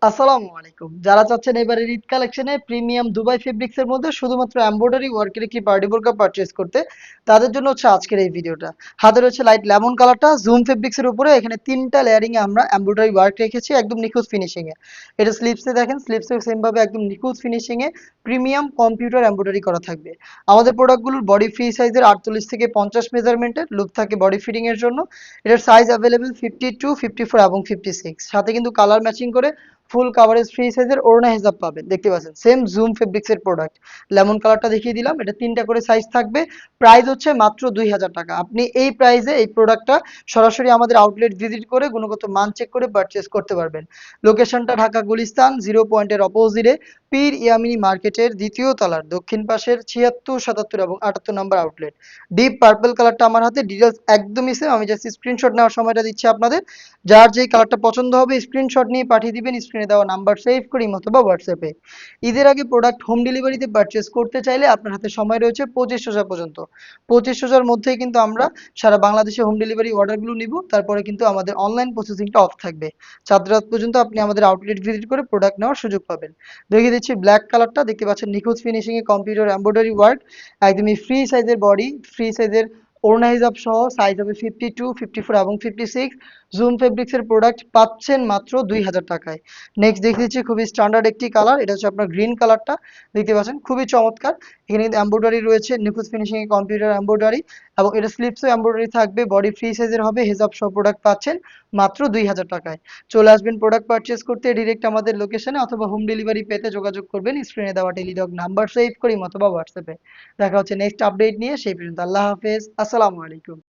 আসসালামু আলাইকুম। যারা চাচ্ছেন এবারে ঈদ কালেকশনে প্রিমিয়াম দুবাই ফেব্রিক্স এর মধ্যে শুধুমাত্র এমব্রয়ডারি ওয়ার্কের একটি পার্টি বোরকা পারচেজ করতে, তাদের জন্য হচ্ছে আজকের এই ভিডিওটা। হাতে রয়েছে লাইট লেমন কালারটা জুম ফেব্রিক্স এর উপরে এখানে ৩টা লেয়ারিং এ আমরা এমব্রয়ডারি ওয়ার্ক রেখেছি একদম নিখুঁত ফিনিশিং এ। এটা স্লিভসে দেখেন, স্লিভসে সেম ভাবে একদম নিখুঁত finishing a premium computer embroidery করা থাকবে। আমাদের প্রোডাক্টগুলোর বডি ফ্রি সাইজের ৪৮ থেকে ৫০ মেজারমেন্টের লুপ থাকে বডি ফিটিং এর জন্য। এটার সাইজ অ্যাভেলেবল 52, 54 এবং 56। সাথে কিন্তু কালার ম্যাচিং করে ফুল কাভারেজ ফ্রি সাইজের ওড়না হিজাব পাবেন, দেখতে পাচ্ছেন সেম জুম ফেব্রিক্স এর প্রোডাক্ট। লেমন কালারটা দেখিয়ে দিলাম, এটা ৩টা করে সাইজ থাকবে। প্রাইস হচ্ছে মাত্র ২০০০ টাকা। আপনি এই প্রাইসে এই প্রোডাক্টটা সরাসরি আমাদের আউটলেট ভিজিট করে গুণগত মান চেক করে পারচেস করতে পারবেন। লোকেশনটা ঢাকা গুলিস্তান 0 পয়েন্টের অপোজিটে পীর ইয়ামিনী মার্কেটের দ্বিতীয় তলার দক্ষিণ পাশের ৭৬, ৭৭ এবং ৭৮ নম্বর আউটলেট। ডিপ পার্পল কালারটা আমার হাতে, ডিটেলস একদমই সেম, আমি জাস্ট স্ক্রিনশট নেওয়ার সময়টা দিচ্ছি আপনাদের। যার যেই কালারটা পছন্দ হবে স্ক্রিনশট নিয়ে পাঠিয়ে দিবেন স্ক্রিনে দেওয়া নাম্বার সেভ করে ইমো অথবা হোয়াটসঅ্যাপে। ঈদের আগে প্রোডাক্ট হোম ডেলিভারিতে পারচেস করতে চাইলে আপনার হাতে সময় রয়েছে ২৫০০০ পর্যন্ত। ২৫০০০ মধ্যেই কিন্তু আমরা সারা বাংলাদেশে হোম ডেলিভারি অর্ডারগুলো নিব। তারপরে কিন্তু আমাদের অনলাইন প্রসেসিংটা অফ থাকবে। চাঁদ রাত পর্যন্ত আপনি আমাদের আউটলেট ভিজিট করে প্রোডাক্ট নেওয়ার সুযোগ পাবেন। দেখিয়ে দিচ্ছি ব্ল্যাক কালারটা, দেখতে পাচ্ছেন নিখুঁত finishing a computer embroidery work, একদমই ফ্রি সাইজের বডি, ফ্রি সাইজের ওড়না হিজাব সহ, সাইজ হবে 52, 54 এবং 56। জুম ফেব্রিক্স এর প্রোডাক্ট পাচ্ছেন মাত্র ২০০০ টাকায়। নেক্সট দেখে দিচ্ছি খুবই স্ট্যান্ডার্ড একটি কালার, এটা হচ্ছে আপনার গ্রিন কালারটা, দেখতে পাচ্ছেন খুবই চমৎকার। এখানে কিন্তু এমব্রয়ডারি রয়েছে নিখুঁত ফিনিশিং এ কম্পিউটার এমব্রয়ডারি, এবং এটা স্লিপসও এমব্রয়ডারি থাকবে, বডি ফ্রি সাইজের হবে, হেজাব সহ প্রোডাক্ট পাচ্ছেন মাত্র ২০০০ টাকায়। চলে আসবেন প্রোডাক্ট পারচেস করতে ডিরেক্ট আমাদের লোকেশনে, অথবা হোম ডেলিভারি পেতে যোগাযোগ করবেন স্ক্রিনে দেওয়া টেলিটক নাম্বার সেভ করি অথবা হোয়াটসঅ্যাপে। দেখা হচ্ছে নেক্সট আপডেট নিয়ে, সেই পর্যন্ত আল্লাহ হাফেজ, আসসালামু আলাইকুম।